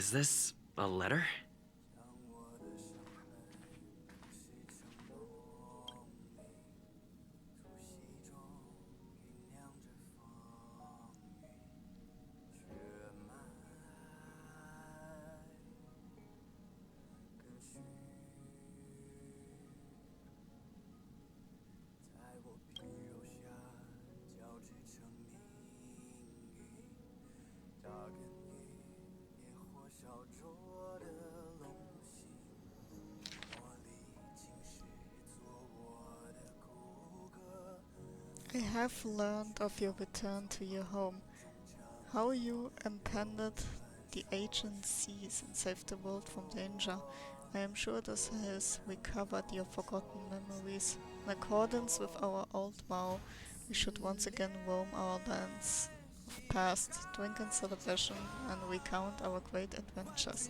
Is this a letter? I have learned of your return to your home, how you impended the agencies and saved the world from danger. I am sure this has recovered your forgotten memories. In accordance with our old vow, we should once again roam our lands of past, drink in celebration, and recount our great adventures.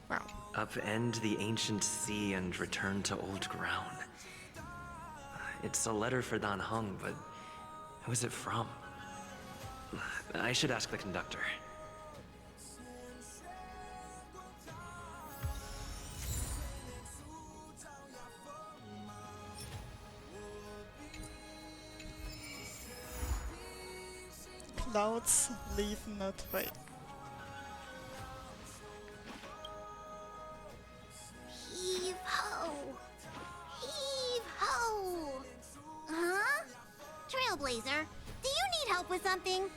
Wow. Upend the ancient sea and return to old ground. It's a letter for Dan Heng, but who is it from? I should ask the conductor. Clouds leave not way. Heave ho! Heave ho! Huh? Trailblazer, do you need help with something?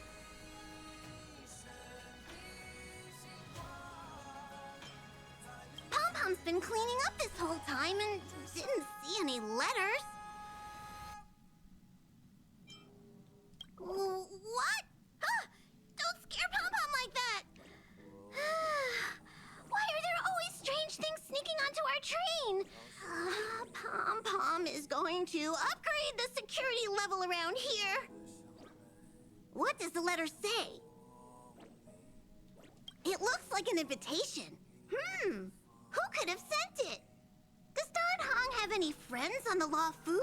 Pom-Pom's been cleaning up this whole time and didn't see any letters. What? Huh! Don't scare Pom-Pom like that! Why are there always strange things sneaking onto our train? Pom-Pom is going to upgrade the security level around here. What does the letter say? It looks like an invitation. Who could have sent it? Does Dan Heng have any friends on the Law Fu?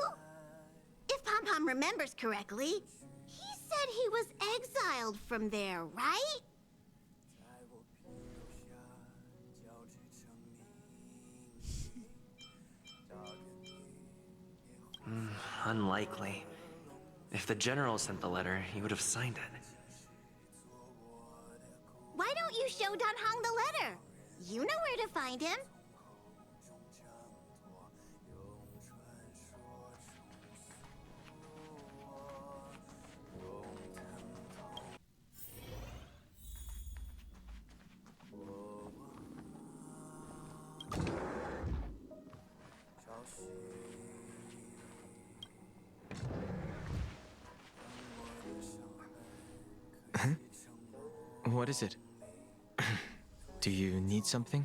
If Pom-Pom remembers correctly, he said he was exiled from there, right? Unlikely. If the general sent the letter, he would have signed it. Why don't you show Dan Heng the letter? You know where to find him. What is it? Do you need something?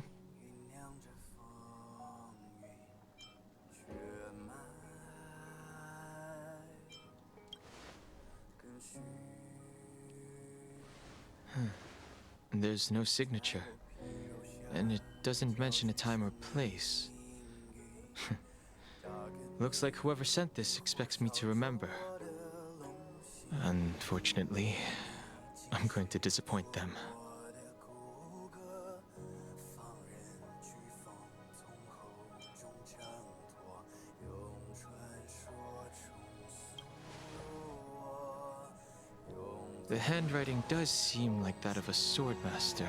There's no signature, and it doesn't mention a time or place. Looks like whoever sent this expects me to remember. Unfortunately, I'm going to disappoint them. The handwriting does seem like that of a swordmaster,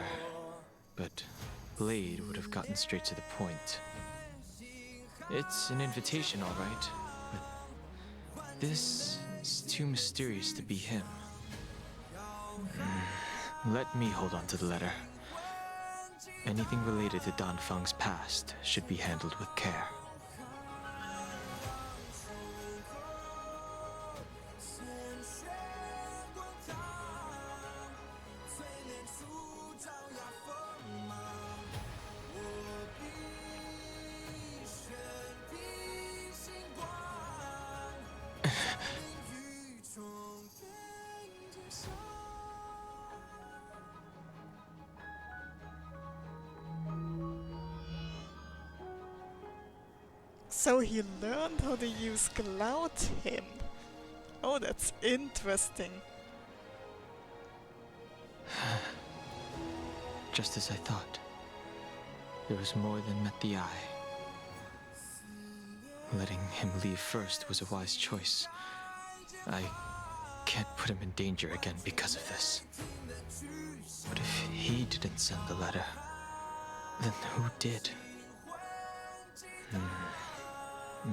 but Blade would have gotten straight to the point. It's an invitation, all right, but this is too mysterious to be him. Let me hold on to the letter. Anything related to Dan Feng's past should be handled with care. So he learned how to use Cloud Hymn. Oh, that's interesting. Just as I thought. There was more than met the eye. Letting him leave first was a wise choice. I can't put him in danger again because of this. But if he didn't send the letter, then who did?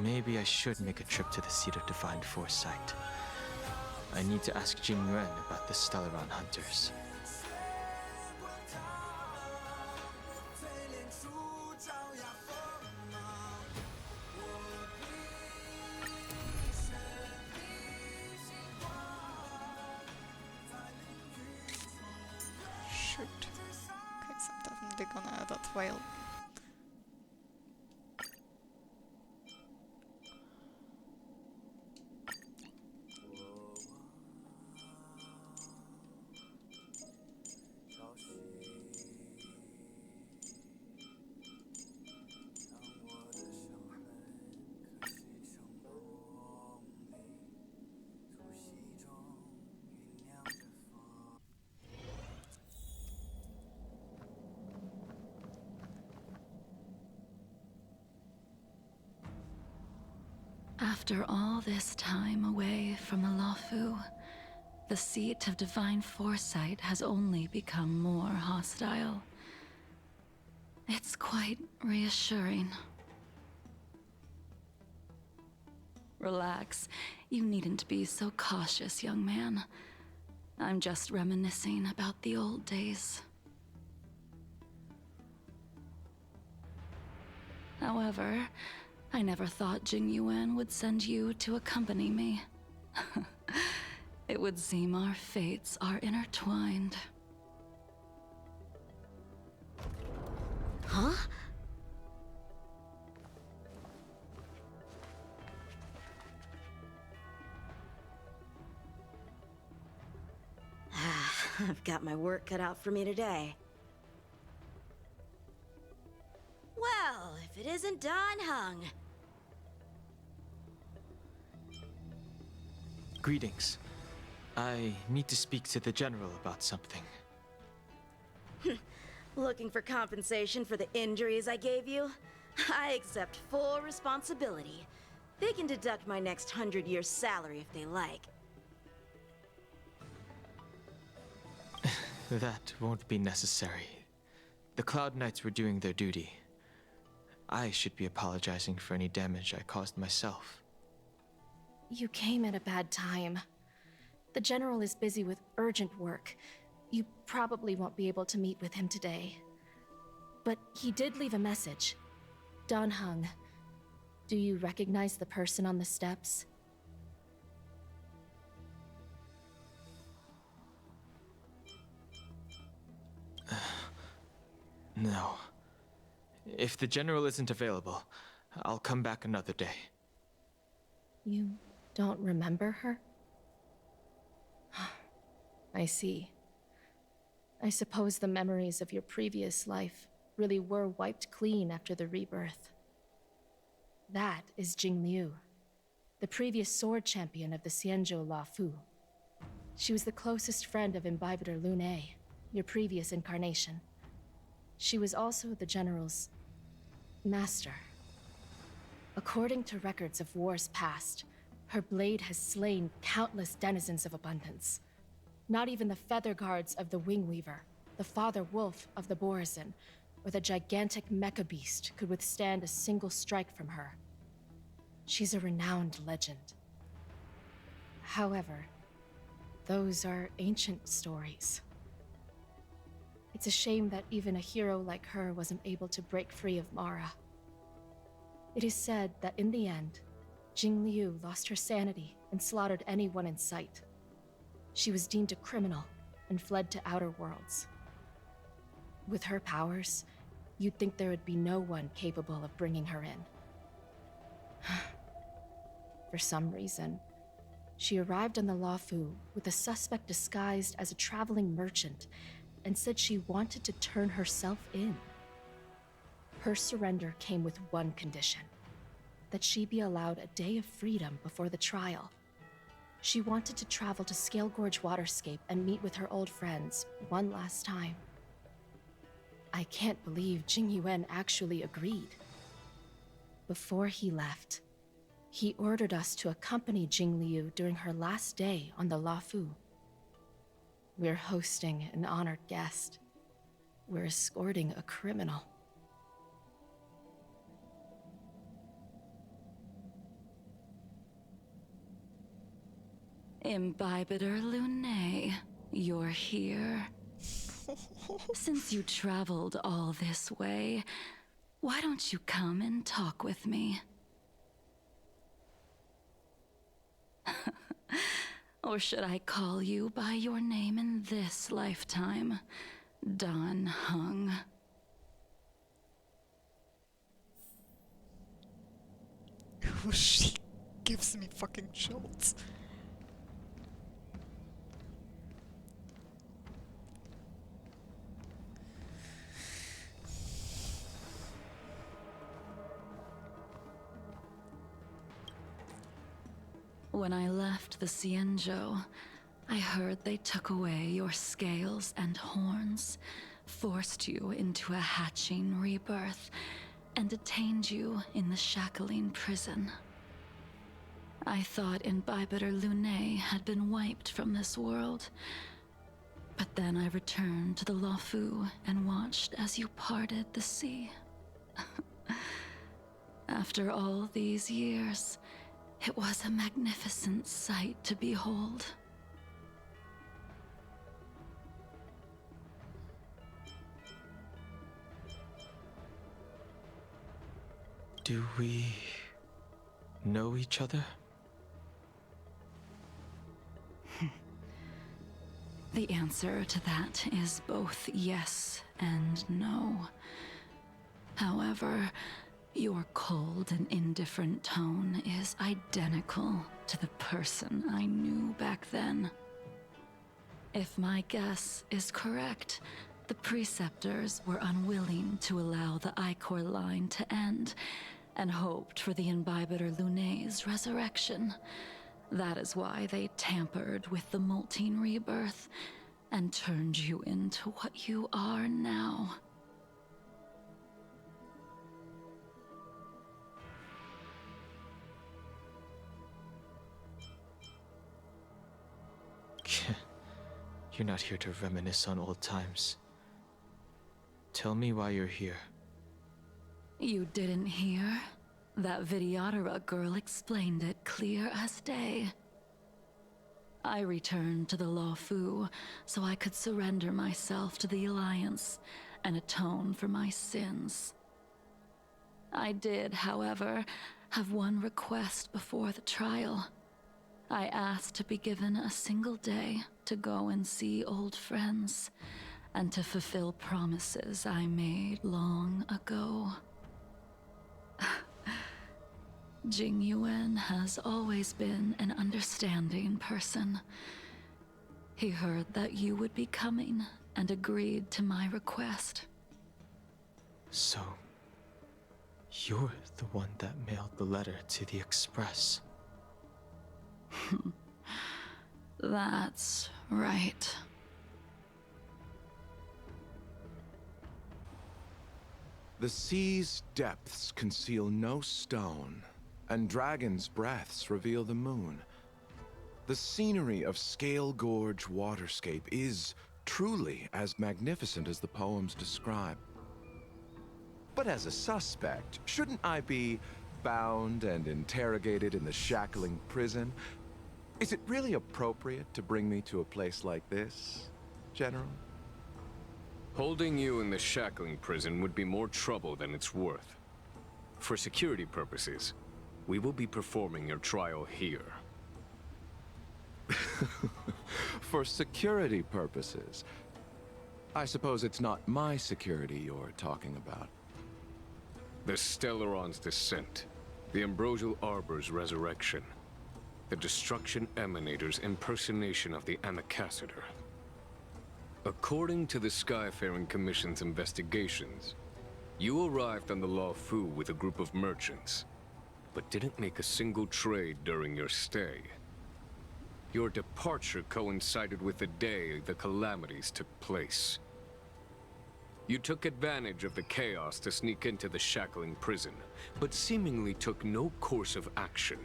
Maybe I should make a trip to the seat of divine foresight. I need to ask Jingliu about the Stellaron hunters. Shoot. Okay, so I'm definitely gonna add that whale. After all this time away from the Luofu, the seat of divine foresight has only become more hostile. It's quite reassuring. Relax. You needn't be so cautious, young man. I'm just reminiscing about the old days. However, I never thought Jingliu would send you to accompany me. It would seem our fates are intertwined. Huh? I've got my work cut out for me today. Well, if it isn't Dan Heng. Greetings. I need to speak to the General about something. Looking for compensation for the injuries I gave you? I accept full responsibility. They can deduct my next 100-year salary if they like. That won't be necessary. The Cloud Knights were doing their duty. I should be apologizing for any damage I caused myself. You came at a bad time. The General is busy with urgent work. You probably won't be able to meet with him today. But he did leave a message. Dan Heng, do you recognize the person on the steps? No. If the General isn't available, I'll come back another day. You don't remember her? I see. I suppose the memories of your previous life really were wiped clean after the rebirth. That is Jingliu, the previous sword champion of the Xianzhou Luofu. She was the closest friend of Imbibitor Lune, your previous incarnation. She was also the General's master. According to records of wars past, her blade has slain countless denizens of abundance. Not even the feather guards of the Wingweaver, the father wolf of the Borazon, or the gigantic mecha beast could withstand a single strike from her. She's a renowned legend. However, those are ancient stories. It's a shame that even a hero like her wasn't able to break free of Mara. It is said that in the end, Jingliu lost her sanity and slaughtered anyone in sight. She was deemed a criminal and fled to outer worlds. With her powers, you'd think there would be no one capable of bringing her in. For some reason, she arrived on the Luofu with a suspect disguised as a traveling merchant and said she wanted to turn herself in. Her surrender came with one condition: that she be allowed a day of freedom before the trial. She wanted to travel to Scale Gorge Waterscape and meet with her old friends one last time. I can't believe Jingyuan actually agreed. Before he left, he ordered us to accompany Jingliu during her last day on the Luofu. We're hosting an honored guest. We're escorting a criminal. Imbibitor Lunae, you're here. Since you traveled all this way, why don't you come and talk with me? Or should I call you by your name in this lifetime? Dan Heng. She gives me fucking chills. When I left the Xianzhou, I heard they took away your scales and horns, forced you into a hatching rebirth, and detained you in the shackling prison. I thought Imbibitor Lunae had been wiped from this world, but then I returned to the Luofu and watched as you parted the sea. After all these years, it was a magnificent sight to behold. Do we know each other? The answer to that is both yes and no. However, your cold and indifferent tone is identical to the person I knew back then. If my guess is correct, the Preceptors were unwilling to allow the Ichor line to end, and hoped for the Imbibitor Lunae's resurrection. That is why they tampered with the molting rebirth, and turned you into what you are now. You're not here to reminisce on old times. Tell me why you're here. You didn't hear? That Vidyadhara girl explained it clear as day. I returned to the Luofu so I could surrender myself to the Alliance and atone for my sins. I did, however, have one request before the trial. I asked to be given a single day to go and see old friends, and to fulfill promises I made long ago. Jingyuan has always been an understanding person. He heard that you would be coming and agreed to my request. So, you're the one that mailed the letter to the Express. That's right. The sea's depths conceal no stone, and dragons' breaths reveal the moon. The scenery of Scale Gorge Waterscape is truly as magnificent as the poems describe. But as a suspect, shouldn't I be bound and interrogated in the shackling prison? Is it really appropriate to bring me to a place like this, General? Holding you in the shackling prison would be more trouble than it's worth. For security purposes, we will be performing your trial here. For security purposes? I suppose it's not my security you're talking about. The Stellaron's descent, the Ambrosial Arbor's resurrection, the Destruction Emanator's impersonation of the Anacaster. According to the Skyfaring Commission's investigations, you arrived on the Luofu with a group of merchants, but didn't make a single trade during your stay. Your departure coincided with the day the calamities took place. You took advantage of the chaos to sneak into the shackling prison, but seemingly took no course of action.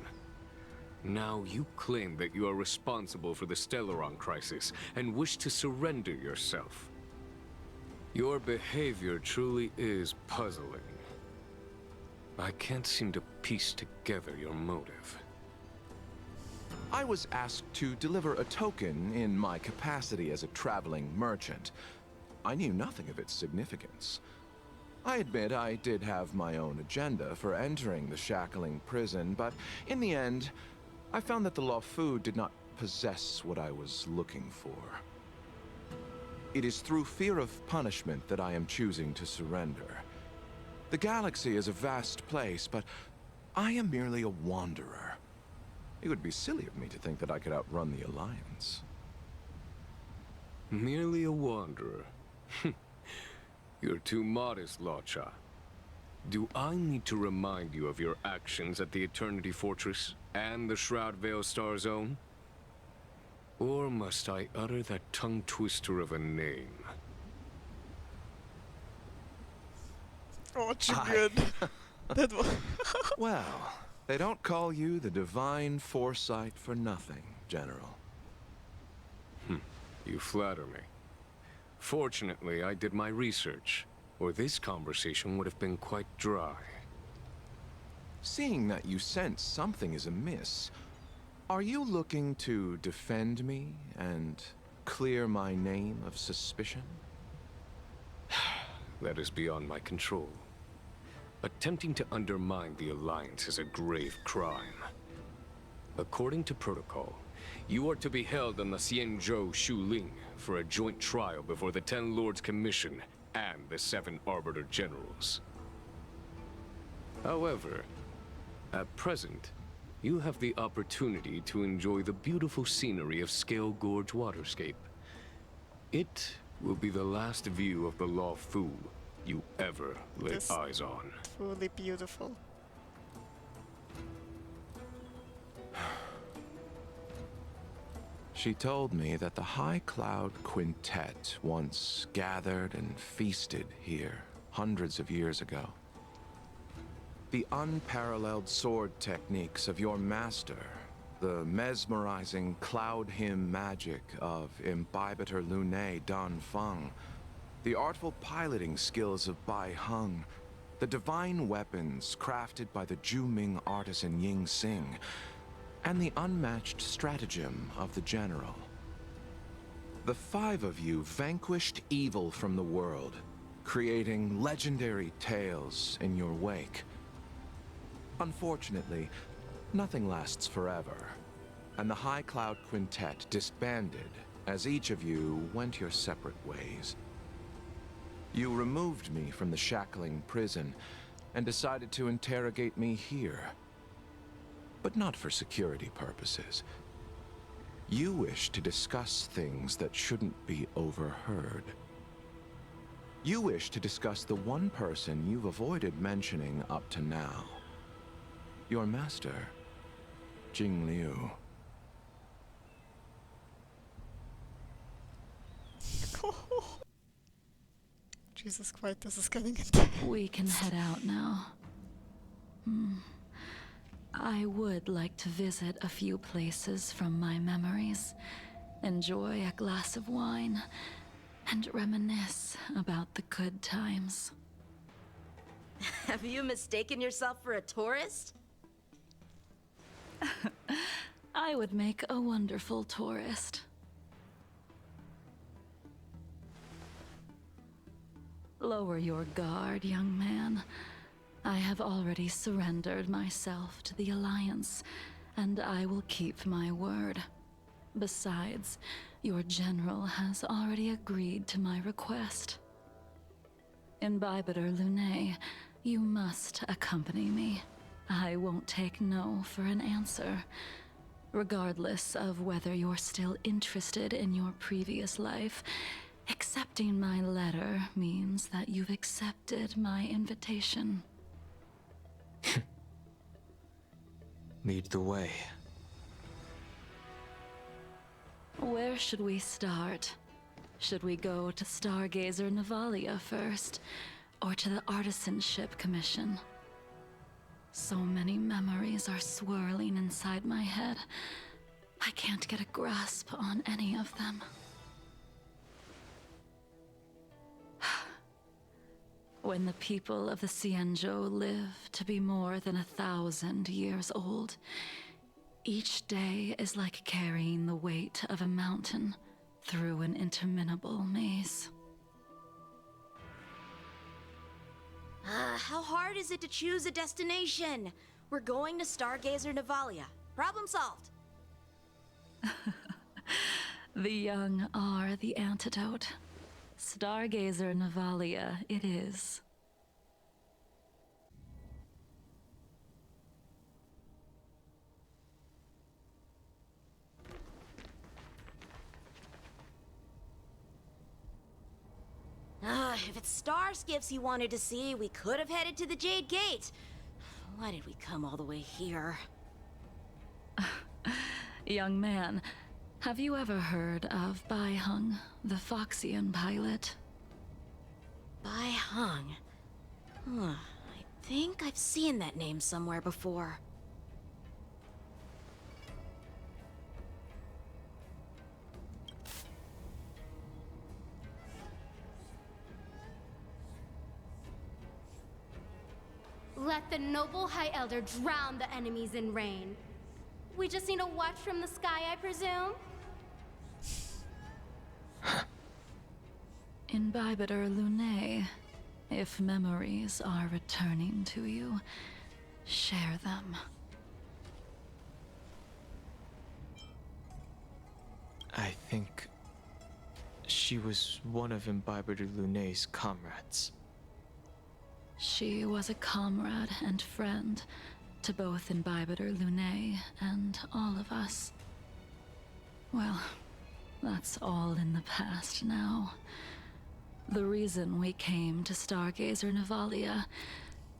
Now you claim that you are responsible for the Stellaron crisis and wish to surrender yourself. Your behavior truly is puzzling. I can't seem to piece together your motive. I was asked to deliver a token in my capacity as a traveling merchant. I knew nothing of its significance. I admit I did have my own agenda for entering the shackling prison, but in the end, I found that the Luofu did not possess what I was looking for. It is through fear of punishment that I am choosing to surrender. The galaxy is a vast place, but I am merely a wanderer. It would be silly of me to think that I could outrun the Alliance. Merely a wanderer. You're too modest, Locha. Do I need to remind you of your actions at the Eternity Fortress and the Shroud Veil Star Zone? Or must I utter that tongue twister of a name? Oh, Jingliu. That was... Well, they don't call you the Divine Foresight for nothing, General. You flatter me. Fortunately, I did my research, or this conversation would have been quite dry. Seeing that you sense something is amiss, are you looking to defend me and clear my name of suspicion? That is beyond my control. Attempting to undermine the Alliance is a grave crime. According to protocol, you are to be held on the Xianzhou Shuling for a joint trial before the Ten Lords Commission and the Seven Arbiter Generals. However, at present, you have the opportunity to enjoy the beautiful scenery of Scale Gorge Waterscape. It will be the last view of the Luofu you ever laid This- eyes on. Truly beautiful. She told me that the High Cloud Quintet once gathered and feasted here hundreds of years ago. The unparalleled sword techniques of your master, the mesmerizing cloud hymn magic of Imbibitor Lunae Dan Feng, the artful piloting skills of Bai Heng, the divine weapons crafted by the Juming artisan Ying Xing, and the unmatched stratagem of the General. The five of you vanquished evil from the world, creating legendary tales in your wake. Unfortunately, nothing lasts forever, and the High Cloud Quintet disbanded as each of you went your separate ways. You removed me from the shackling prison and decided to interrogate me here. But not for security purposes. You wish to discuss things that shouldn't be overheard. You wish to discuss the one person you've avoided mentioning up to now. Your master, Jingliu. Jesus Christ, this is getting intense. We can head out now. I would like to visit a few places from my memories, enjoy a glass of wine, and reminisce about the good times. Have you mistaken yourself for a tourist? I would make a wonderful tourist. Lower your guard, young man. I have already surrendered myself to the Alliance, and I will keep my word. Besides, your general has already agreed to my request. Imbibitor Lunae, you must accompany me. I won't take no for an answer, regardless of whether you're still interested in your previous life. Accepting my letter means that you've accepted my invitation. Lead the way. Where should we start? Should we go to Stargazer Navalia first, or to the Artisanship Commission? So many memories are swirling inside my head. I can't get a grasp on any of them. When the people of the Xianzhou live to be more than 1,000 years old, each day is like carrying the weight of a mountain through an interminable maze. How hard is it to choose a destination? We're going to Stargazer Navalia. Problem solved. The young are the antidote. Stargazer Navalia it is. If it's star skiffs you wanted to see, we could have headed to the Jade Gate. Why did we come all the way here? Young man, have you ever heard of Bai Hung, the Foxian pilot? Bai Hung. I think I've seen that name somewhere before. Let the noble High Elder drown the enemies in rain. We just need a watch from the sky, I presume? Imbibitor Lunae, if memories are returning to you, share them. I think she was one of Imbibitor Lunae's comrades. She was a comrade and friend to both Imbibitor Lunae and all of us. Well, that's all in the past now. The reason we came to Stargazer Navalia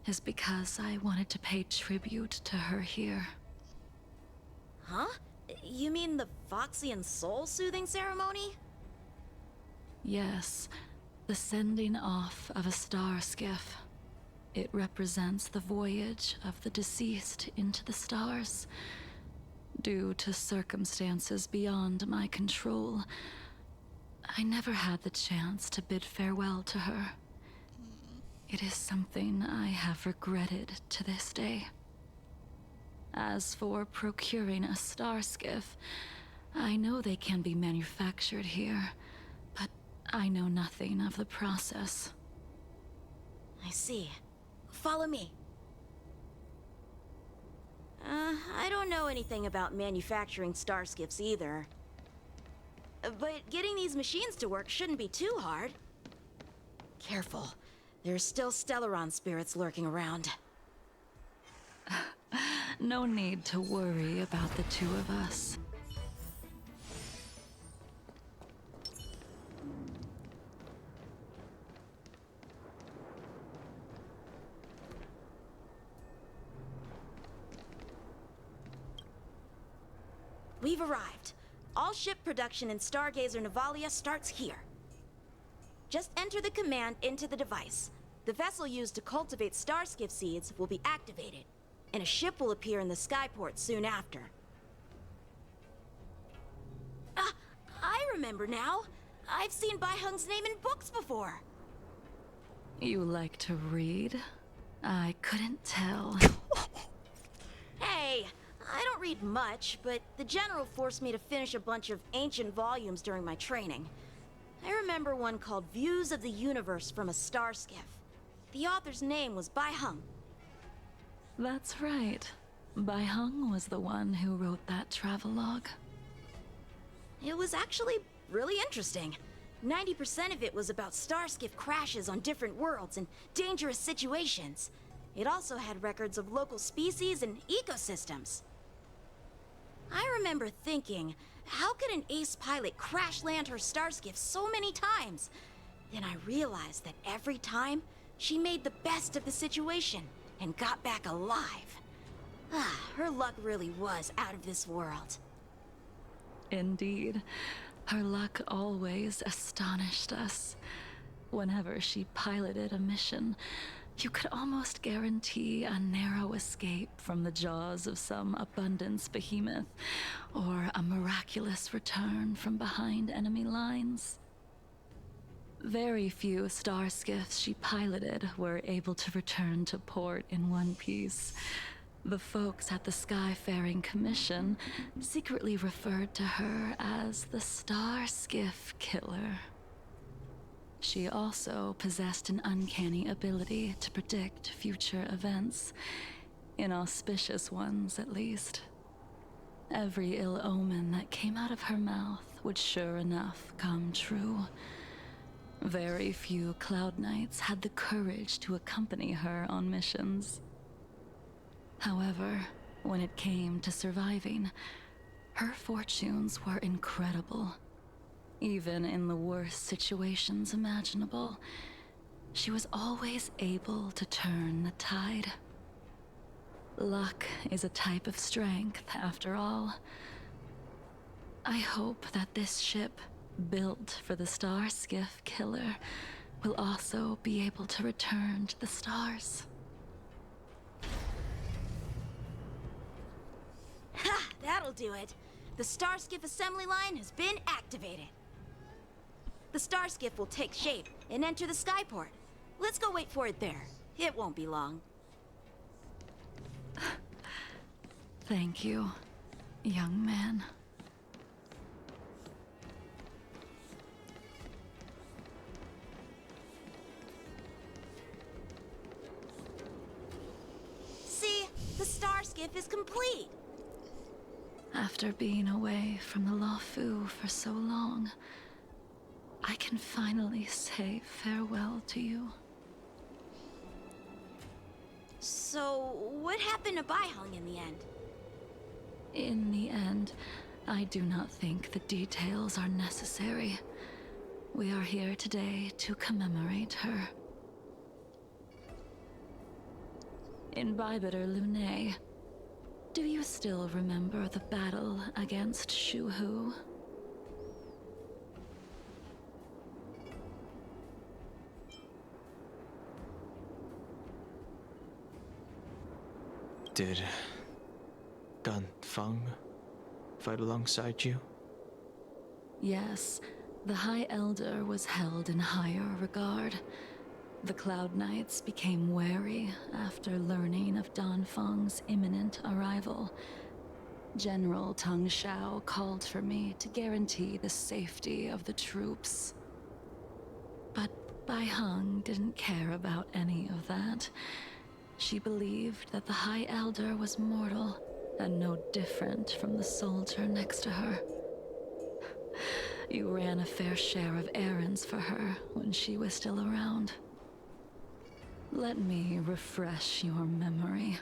is because I wanted to pay tribute to her here. Huh? You mean the Foxian soul-soothing ceremony? Yes, the sending off of a star skiff. It represents the voyage of the deceased into the stars. Due to circumstances beyond my control, I never had the chance to bid farewell to her. It is something I have regretted to this day. As for procuring a star skiff, I know they can be manufactured here, but I know nothing of the process. I see. Follow me. I don't know anything about manufacturing star skiffs either. But getting these machines to work shouldn't be too hard. Careful. There's still Stellaron spirits lurking around. No need to worry about the two of us. We've arrived. All ship production in Stargazer Navalia starts here. Just enter the command into the device. The vessel used to cultivate starskiff seeds will be activated, and a ship will appear in the skyport soon after. I remember now. I've seen Bai Hung's name in books before. You like to read? I couldn't tell. Hey, I don't read much, but the General forced me to finish a bunch of ancient volumes during my training. I remember one called Views of the Universe from a Star Skiff. The author's name was Bai Hung. That's right. Bai Hung was the one who wrote that travelogue. It was actually really interesting. 90% of it was about starskiff crashes on different worlds and dangerous situations. It also had records of local species and ecosystems. I remember thinking, how could an ace pilot crash land her starskiff so many times? Then I realized that every time, she made the best of the situation and got back alive. Her luck really was out of this world. Indeed, her luck always astonished us. Whenever she piloted a mission, you could almost guarantee a narrow escape from the jaws of some abundance behemoth, or a miraculous return from behind enemy lines. Very few star skiffs she piloted were able to return to port in one piece. The folks at the Skyfaring Commission secretly referred to her as the Star Skiff Killer. She also possessed an uncanny ability to predict future events, inauspicious ones at least. Every ill omen that came out of her mouth would sure enough come true. Very few Cloud Knights had the courage to accompany her on missions. However, when it came to surviving, her fortunes were incredible. Even in the worst situations imaginable, she was always able to turn the tide. Luck is a type of strength, after all. I hope that this ship, built for the Star Skiff Killer, will also be able to return to the stars. Ha! That'll do it. The Starskiff assembly line has been activated. The Starskiff will take shape and enter the skyport. Let's go wait for it there. It won't be long. Thank you, young man. See? The Starskiff is complete. After being away from the Luofu for so long, I can finally say farewell to you. So, what happened to Baiheng in the end? In the end, I do not think the details are necessary. We are here today to commemorate her. In Bybiter Lune, do you still remember the battle against Shuhu? Did Dan Feng fight alongside you? Yes, the High Elder was held in higher regard. The Cloud Knights became wary after learning of Dan Feng's imminent arrival. General Tang Xiao called for me to guarantee the safety of the troops. But Baiheng didn't care about any of that. She believed that the High Elder was mortal and no different from the soldier next to her. You ran a fair share of errands for her when she was still around. Let me refresh your memory.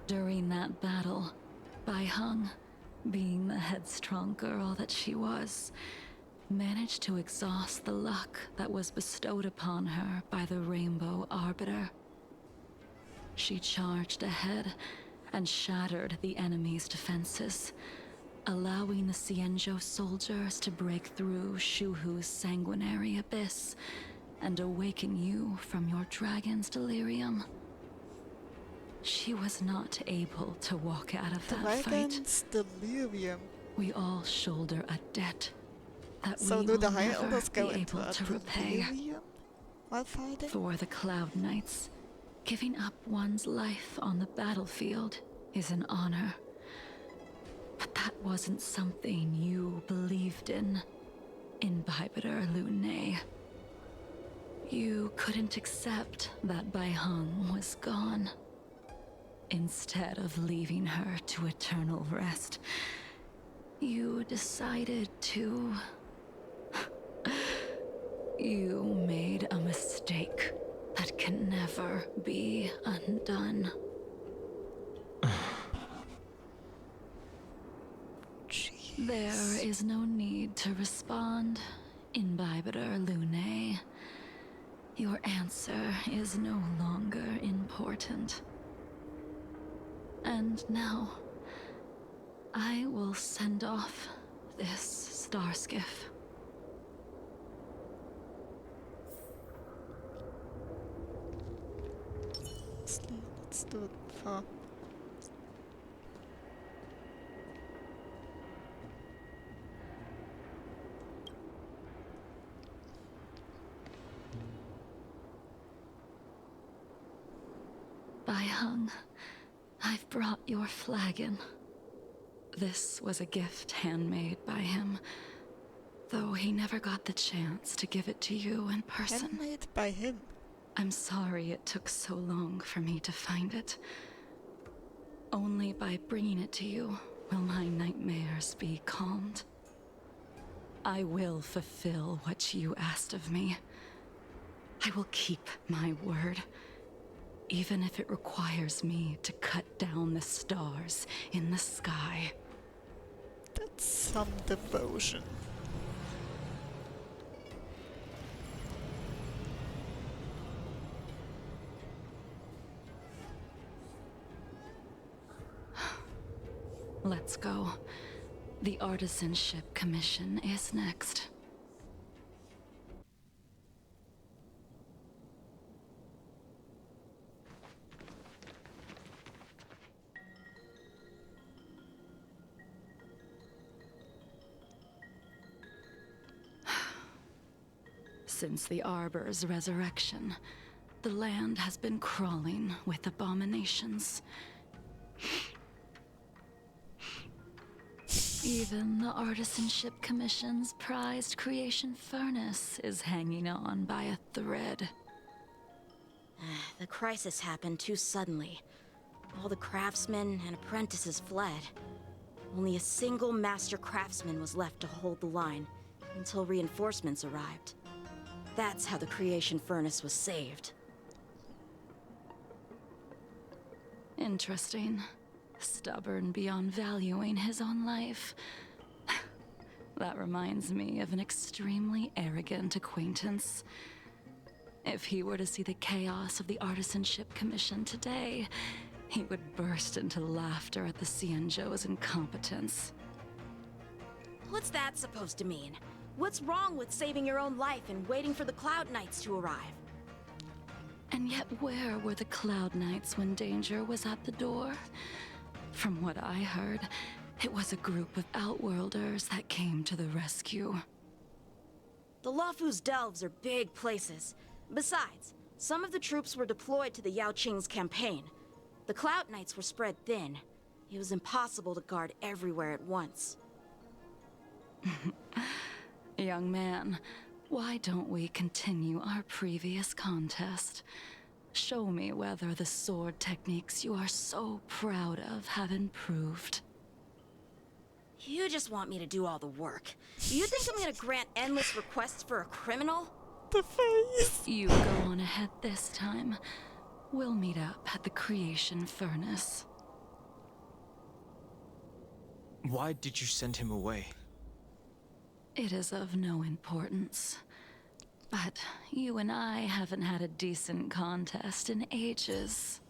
During that battle, Baiheng, being the headstrong girl that she was, managed to exhaust the luck that was bestowed upon her by the Rainbow Arbiter. She charged ahead and shattered the enemy's defenses, allowing the Xianzhou soldiers to break through Shuhu's sanguinary abyss and awaken you from your dragon's delirium. She was not able to walk out of that fight. Dragon's delirium. We all shoulder a debt that So we do will the High never Elders be go into able a to repay. delirium while fighting? For the Cloud Knights, giving up one's life on the battlefield is an honor. But that wasn't something you believed in Bybiter Lune. You couldn't accept that Baiheng was gone. Instead of leaving her to eternal rest, you decided to... You made a mistake that can never be undone. There is no need to respond, Bybiter Lune. Your answer is no longer important. And now, I will send off this star skiff. Let's do it before. By Hung, I've brought your flagon. This was a gift handmade by him, though he never got the chance to give it to you in person. Handmade by him. I'm sorry it took so long for me to find it. Only by bringing it to you will my nightmares be calmed. I will fulfill what you asked of me. I will keep my word, even if it requires me to cut down the stars in the sky. That's some devotion. Let's go. The Artisanship Commission is next. Since the Arbor's resurrection, the land has been crawling with abominations. Even the Artisanship Commission's prized creation furnace is hanging on by a thread. The crisis happened too suddenly. All the craftsmen and apprentices fled. Only a single master craftsman was left to hold the line until reinforcements arrived. That's how the creation furnace was saved. Interesting. Stubborn beyond valuing his own life. That reminds me of an extremely arrogant acquaintance. If he were to see the chaos of the Artisanship Commission today, he would burst into laughter at the Xianzhou's incompetence. What's that supposed to mean? What's wrong with saving your own life and waiting for the Cloud Knights to arrive? And yet where were the Cloud Knights when danger was at the door? From what I heard, it was a group of Outworlders that came to the rescue. The Luofu's delves are big places. Besides, some of the troops were deployed to the Yao Qing's campaign. The Cloud Knights were spread thin. It was impossible to guard everywhere at once. Young man, why don't we continue our previous contest? Show me whether the sword techniques you are so proud of have improved. You just want me to do all the work. You think I'm gonna grant endless requests for a criminal? The face! You go on ahead this time. We'll meet up at the creation furnace. Why did you send him away? It is of no importance. But you and I haven't had a decent contest in ages.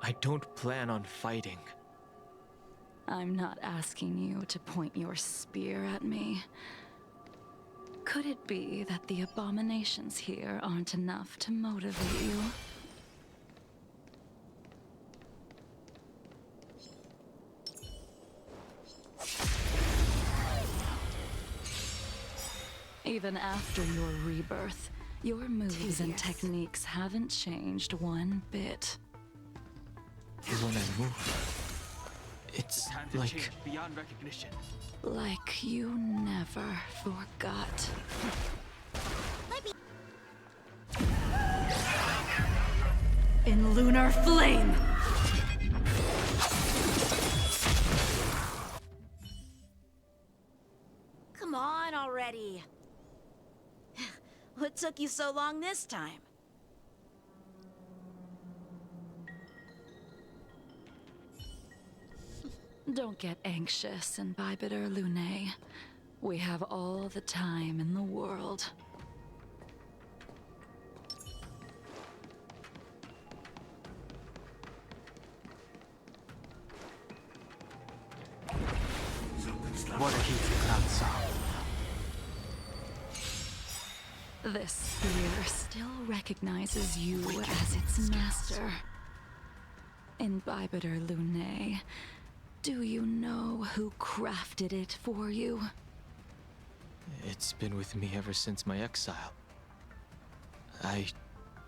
I don't plan on fighting. I'm not asking you to point your spear at me. Could it be that the abominations here aren't enough to motivate you? Even after your rebirth, your moves and techniques haven't changed one bit. When I move, it's like... beyond recognition. Like you never forgot. In lunar flame! Come on already. What took you so long this time? Don't get anxious, Imbibitor Lune. We have all the time in the world. This spear still recognizes you as its master. Imbibitor Lunae, do you know who crafted it for you? It's been with me ever since my exile. I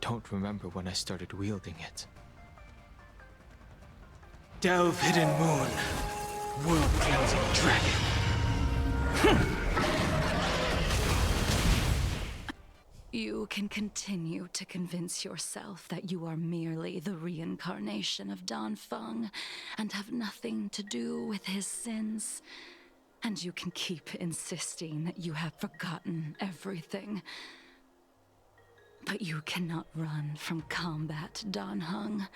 don't remember when I started wielding it. Delve Hidden Moon, world-cleansing dragon. You can continue to convince yourself that you are merely the reincarnation of Dan Feng and have nothing to do with his sins. And you can keep insisting that you have forgotten everything. But you cannot run from combat, Dan Heng.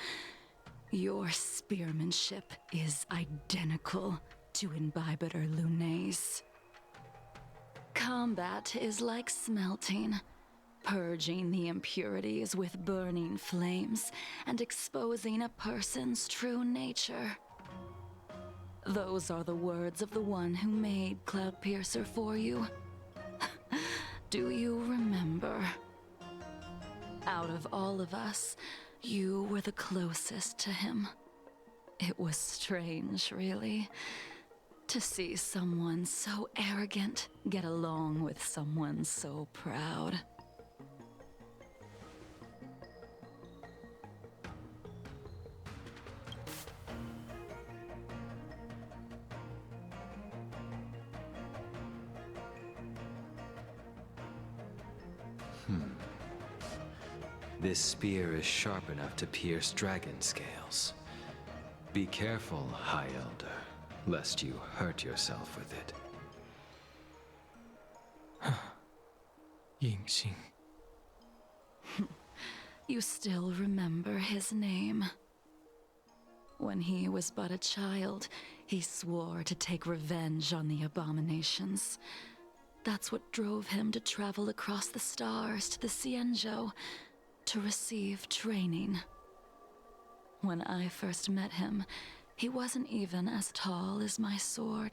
Your spearmanship is identical to Imbibitor Lunae's. Combat is like smelting, purging the impurities with burning flames and exposing a person's true nature. Those are the words of the one who made Cloudpiercer for you. Do you remember? Out of all of us, you were the closest to him. It was strange, really, to see someone so arrogant get along with someone so proud. This spear is sharp enough to pierce dragon scales. Be careful, High Elder, lest you hurt yourself with it. Yingxing. You still remember his name. When he was but a child, he swore to take revenge on the abominations. That's what drove him to travel across the stars to the Xianzhou to receive training. When I first met him, he wasn't even as tall as my sword.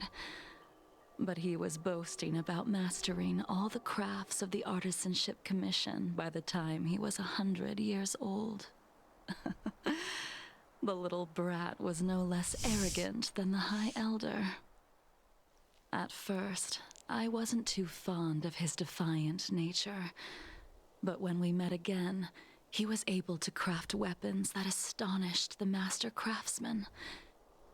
But he was boasting about mastering all the crafts of the Artisanship Commission by the time he was 100 years old. The little brat was no less arrogant than the High Elder. At first, I wasn't too fond of his defiant nature. But when we met again, he was able to craft weapons that astonished the master craftsman.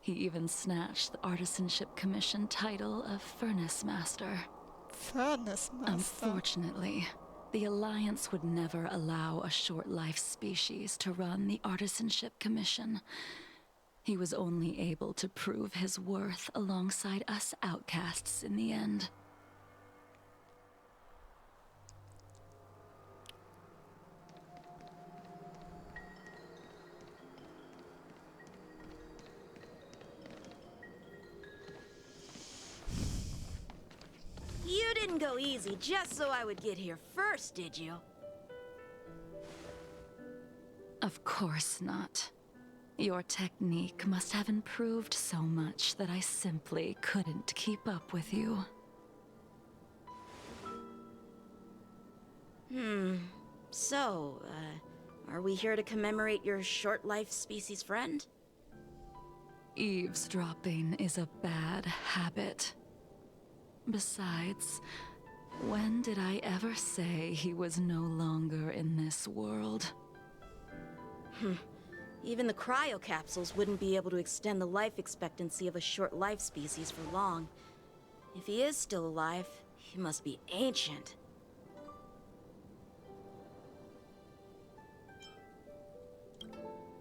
He even snatched the Artisanship Commission title of Furnace Master. Furnace Master. Unfortunately, the Alliance would never allow a short-life species to run the Artisanship Commission. He was only able to prove his worth alongside us outcasts in the end. You didn't go easy just so I would get here first, did you? Of course not. Your technique must have improved so much that I simply couldn't keep up with you. So, are we here to commemorate your short-life species friend? Eavesdropping is a bad habit. Besides, when did I ever say he was no longer in this world? Even the cryocapsules wouldn't be able to extend the life expectancy of a short-life species for long. If he is still alive, he must be ancient.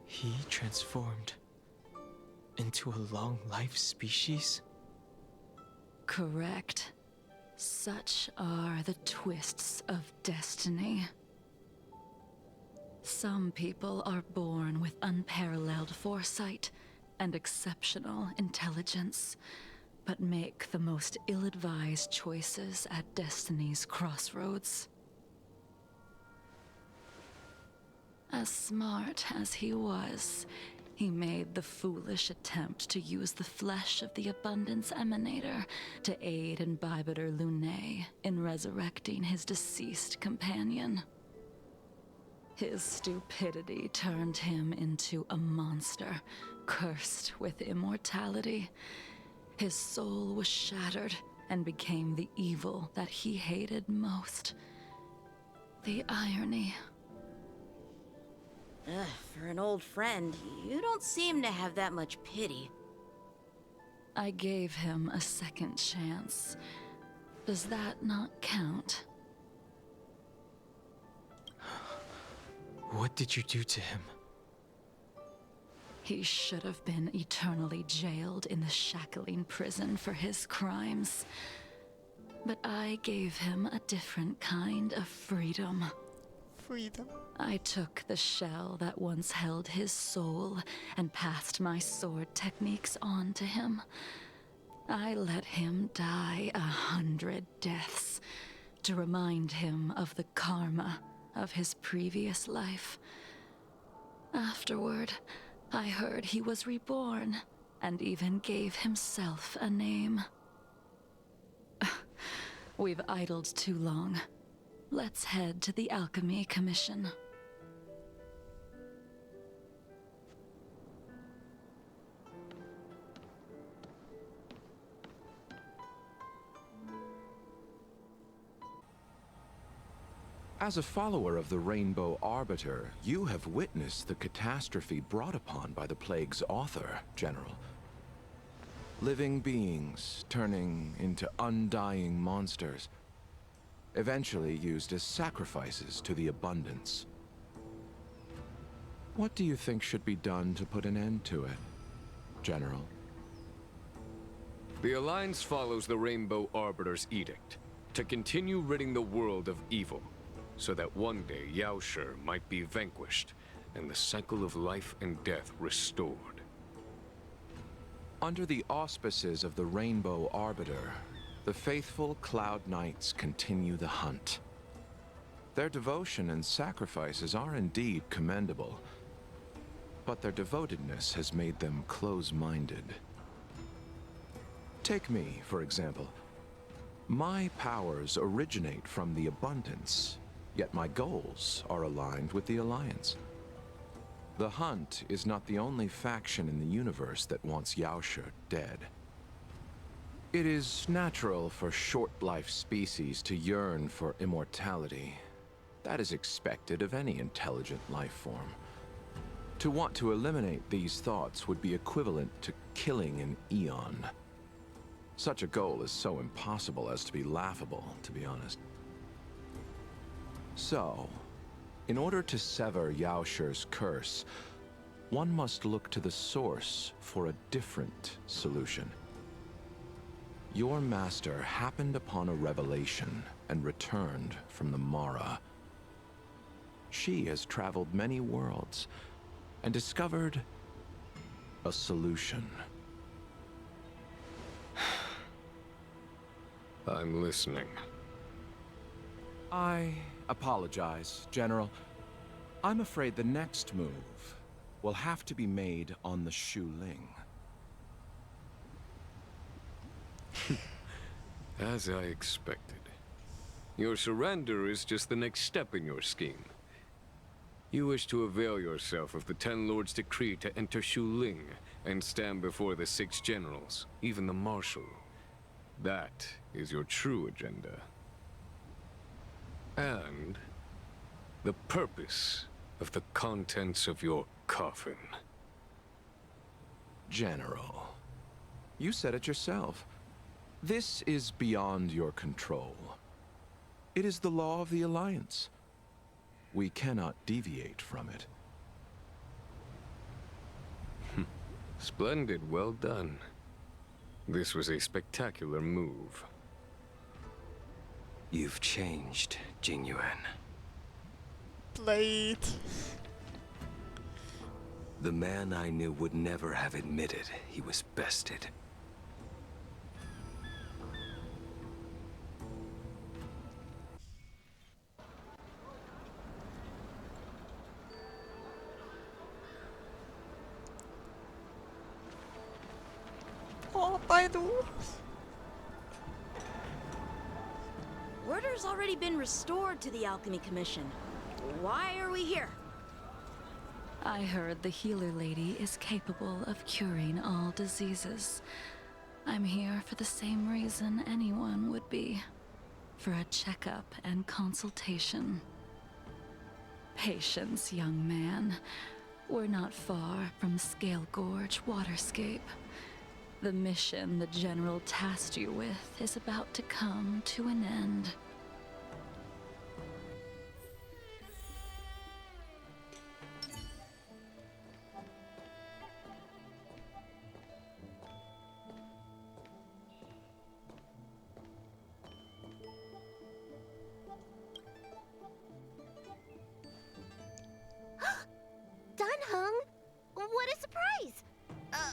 He transformed into a long-life species? Correct. Such are the twists of destiny. Some people are born with unparalleled foresight and exceptional intelligence, but make the most ill-advised choices at destiny's crossroads. As smart as he was, He made the foolish attempt to use the flesh of the Abundance Emanator to aid Imbibitor Lunae in resurrecting his deceased companion. His stupidity turned him into a monster, cursed with immortality. His soul was shattered and became the evil that he hated most. The irony. For an old friend, you don't seem to have that much pity. I gave him a second chance. Does that not count? What did you do to him? He should have been eternally jailed in the shackling prison for his crimes. But I gave him a different kind of freedom. Freedom. I took the shell that once held his soul and passed my sword techniques on to him. I let him die 100 deaths to remind him of the karma of his previous life. Afterward, I heard he was reborn and even gave himself a name. We've idled too long. Let's head to the Alchemy Commission. As a follower of the Rainbow Arbiter, you have witnessed the catastrophe brought upon by the plague's author, General. Living beings turning into undying monsters, eventually used as sacrifices to the Abundance. What do you think should be done to put an end to it, General? The Alliance follows the Rainbow Arbiter's edict to continue ridding the world of evil, so that one day Yaoshi might be vanquished and the cycle of life and death restored. Under the auspices of the Rainbow Arbiter, the faithful Cloud Knights continue the hunt. Their devotion and sacrifices are indeed commendable, but their devotedness has made them close-minded. Take me, for example. My powers originate from the Abundance, yet my goals are aligned with the Alliance. The Hunt is not the only faction in the universe that wants Yaoshi dead. It is natural for short-life species to yearn for immortality. That is expected of any intelligent life form. To want to eliminate these thoughts would be equivalent to killing an eon. Such a goal is so impossible as to be laughable, to be honest. So, in order to sever Yaoshi's curse, one must look to the source for a different solution. Your master happened upon a revelation and returned from the Mara. She has traveled many worlds and discovered a solution. I'm listening. I apologize, General. I'm afraid the next move will have to be made on the Shu Ling. As I expected. Your surrender is just the next step in your scheme. You wish to avail yourself of the Ten Lords' decree to enter Shu Ling and stand before the 6 generals, even the Marshal. That is your true agenda. And the purpose of the contents of your coffin. General, you said it yourself. This is beyond your control. It is the law of the Alliance. We cannot deviate from it. Splendid, well done. This was a spectacular move. You've changed, Jingliu. Blade. The man I knew would never have admitted he was bested. Baidu! Order's already been restored to the Alchemy Commission. Why are we here? I heard the healer lady is capable of curing all diseases. I'm here for the same reason anyone would be. For a checkup and consultation. Patience, young man. We're not far from Scale Gorge Waterscape. The mission the General tasked you with is about to come to an end. Dunhung? What a surprise!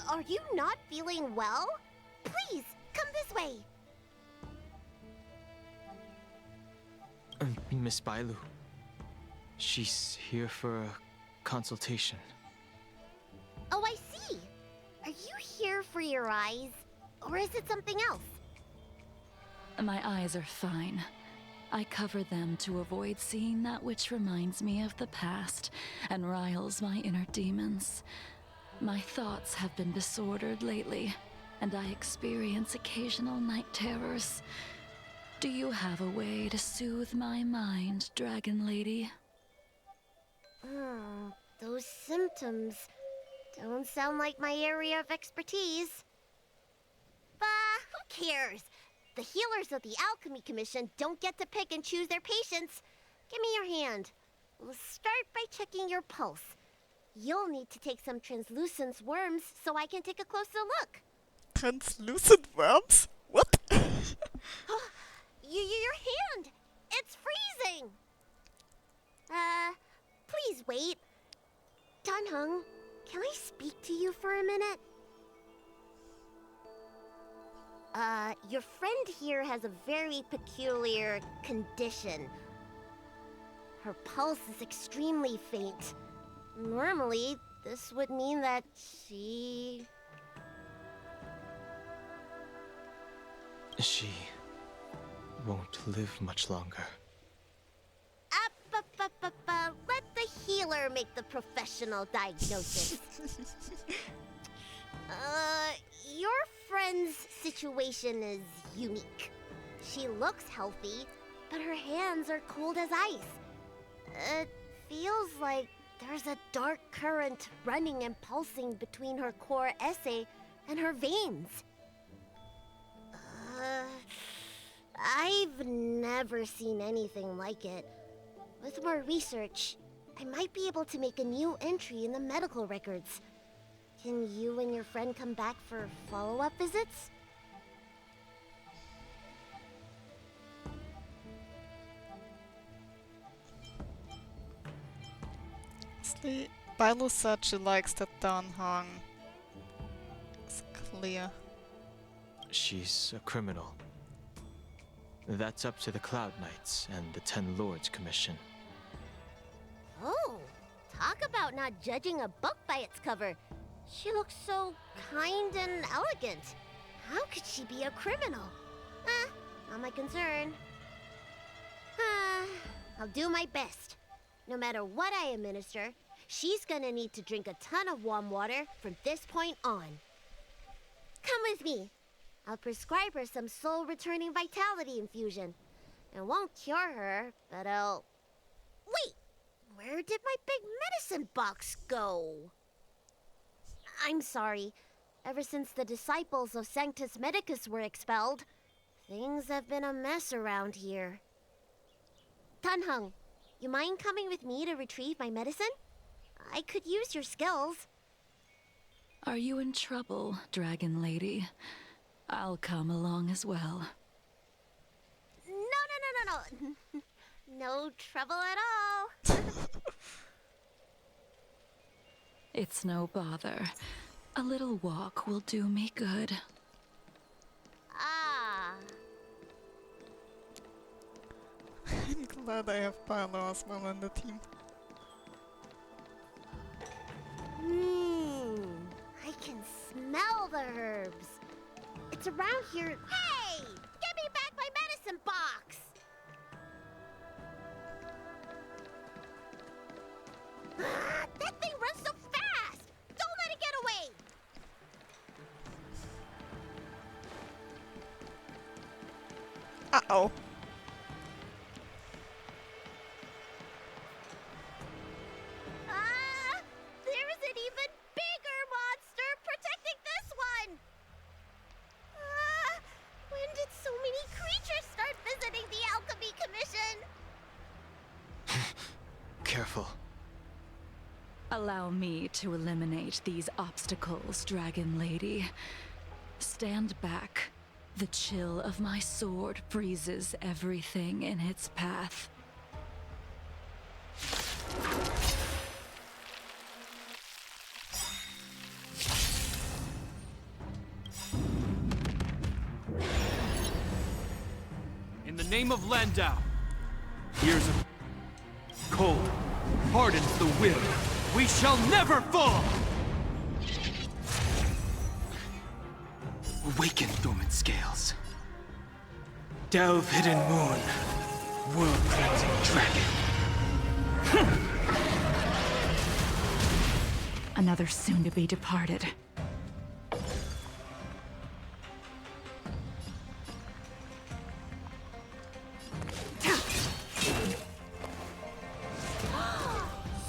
Are you not feeling well? Please, come this way. Miss Bailu. She's here for a consultation. Oh, I see. Are you here for your eyes? Or is it something else? My eyes are fine. I cover them to avoid seeing that which reminds me of the past and riles my inner demons. My thoughts have been disordered lately, and I experience occasional night terrors. Do you have a way to soothe my mind, Dragon Lady? Those symptoms don't sound like my area of expertise. But who cares? The healers of the Alchemy Commission don't get to pick and choose their patients. Give me your hand. We'll start by checking your pulse. You'll need to take some translucent worms so I can take a closer look. Translucent worms? What? Your hand! It's freezing! Please wait. Dunhung, can I speak to you for a minute? Your friend here has a very peculiar condition. Her pulse is extremely faint. Normally, this would mean that she won't live much longer. Let the healer make the professional diagnosis. Your friend's situation is unique. She looks healthy, but her hands are cold as ice. It feels like there's a dark current running and pulsing between her core esse and her veins. I've never seen anything like it. With more research, I might be able to make a new entry in the medical records. Can you and your friend come back for follow-up visits? Honestly, Bailu said she likes that Dunhung. It's clear. She's a criminal. That's up to the Cloud Knights and the Ten Lords Commission. Oh, talk about not judging a book by its cover. She looks so kind and elegant. How could she be a criminal? Not my concern. I'll do my best. No matter what I administer, she's gonna need to drink a ton of warm water from this point on. Come with me. I'll prescribe her some soul-returning vitality infusion. It won't cure her, but I'll... Wait! Where did my big medicine box go? I'm sorry. Ever since the disciples of Sanctus Medicus were expelled, things have been a mess around here. Dunhung, you mind coming with me to retrieve my medicine? I could use your skills. Are you in trouble, Dragon Lady? I'll come along as well. No. No trouble at all. It's no bother. A little walk will do me good. I'm glad I have Bailu as well in the team. I can smell the herbs. it's around here... Hey! Give me back my medicine box! That thing runs so fast! Don't let it get away! Uh-oh. There is an even bigger monster protecting this one! When did so many creatures start visiting the Alchemy Commission? Careful. Allow me to eliminate these obstacles, Dragon Lady. Stand back. The chill of my sword freezes everything in its path. In the name of Landau, years of cold hardens the will. We shall never fall! Awaken, dormant scales. Delve, hidden moon. World-cleansing dragon. Another soon-to-be departed.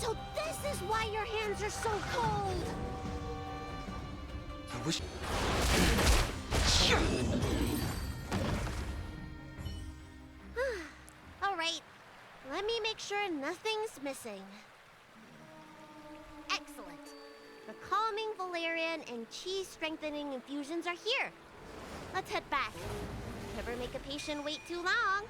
So this is why your hands are so cold! I wish... Alright, let me make sure nothing's missing. Excellent. The calming valerian and chi strengthening infusions are here. Let's head back. Never make a patient wait too long.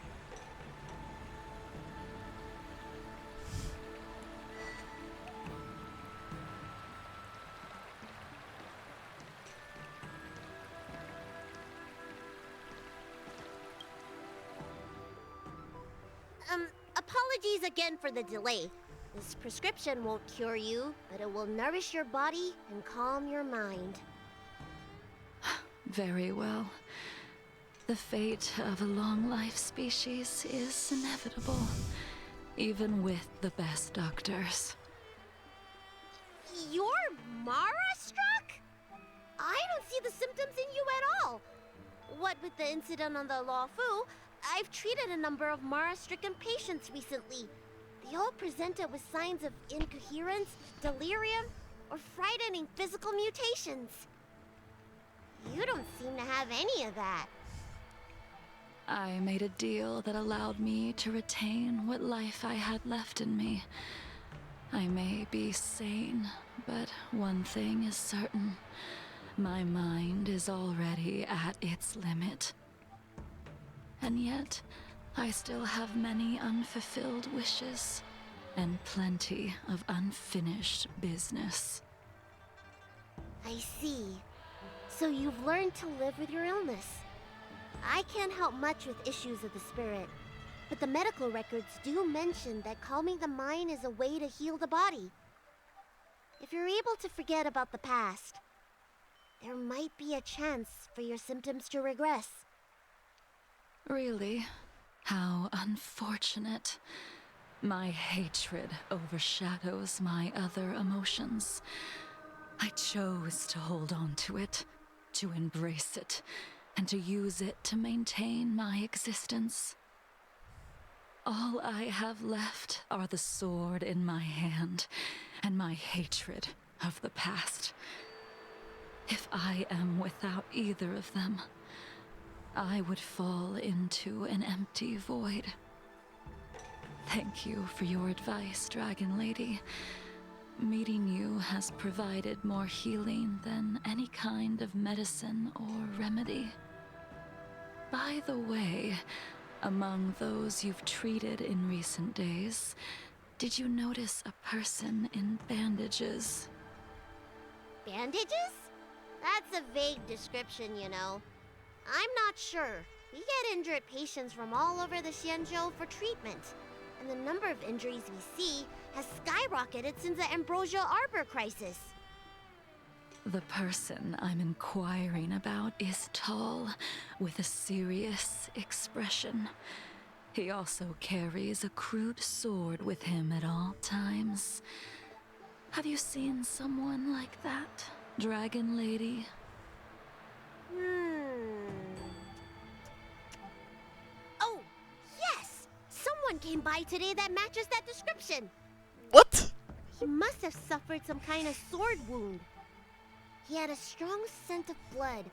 Apologies again for the delay. This prescription won't cure you, but it will nourish your body and calm your mind. Very well. The fate of a long-life species is inevitable, even with the best doctors. You're Mara-struck? I don't see the symptoms in you at all. What with the incident on the Law Fu, I've treated a number of Mara-stricken patients recently. They all presented with signs of incoherence, delirium, or frightening physical mutations. You don't seem to have any of that. I made a deal that allowed me to retain what life I had left in me. I may be sane, but one thing is certain. My mind is already at its limit. And yet, I still have many unfulfilled wishes, and plenty of unfinished business. I see. So you've learned to live with your illness. I can't help much with issues of the spirit, but the medical records do mention that calming the mind is a way to heal the body. If you're able to forget about the past, there might be a chance for your symptoms to regress. Really? How unfortunate. My hatred overshadows my other emotions. I chose to hold on to it, to embrace it, and to use it to maintain my existence. All I have left are the sword in my hand and my hatred of the past. If I am without either of them, I would fall into an empty void. Thank you for your advice, Dragon Lady. Meeting you has provided more healing than any kind of medicine or remedy. By the way, among those you've treated in recent days, did you notice a person in bandages? Bandages? That's a vague description, you know. I'm not sure. We get injured patients from all over the Xianzhou for treatment, and the number of injuries we see has skyrocketed since the Ambrosial Arbor crisis. The person I'm inquiring about is tall, with a serious expression. He also carries a crude sword with him at all times. Have you seen someone like that, Dragon Lady? Oh, yes! Someone came by today that matches that description. What? He must have suffered some kind of sword wound. He had a strong scent of blood.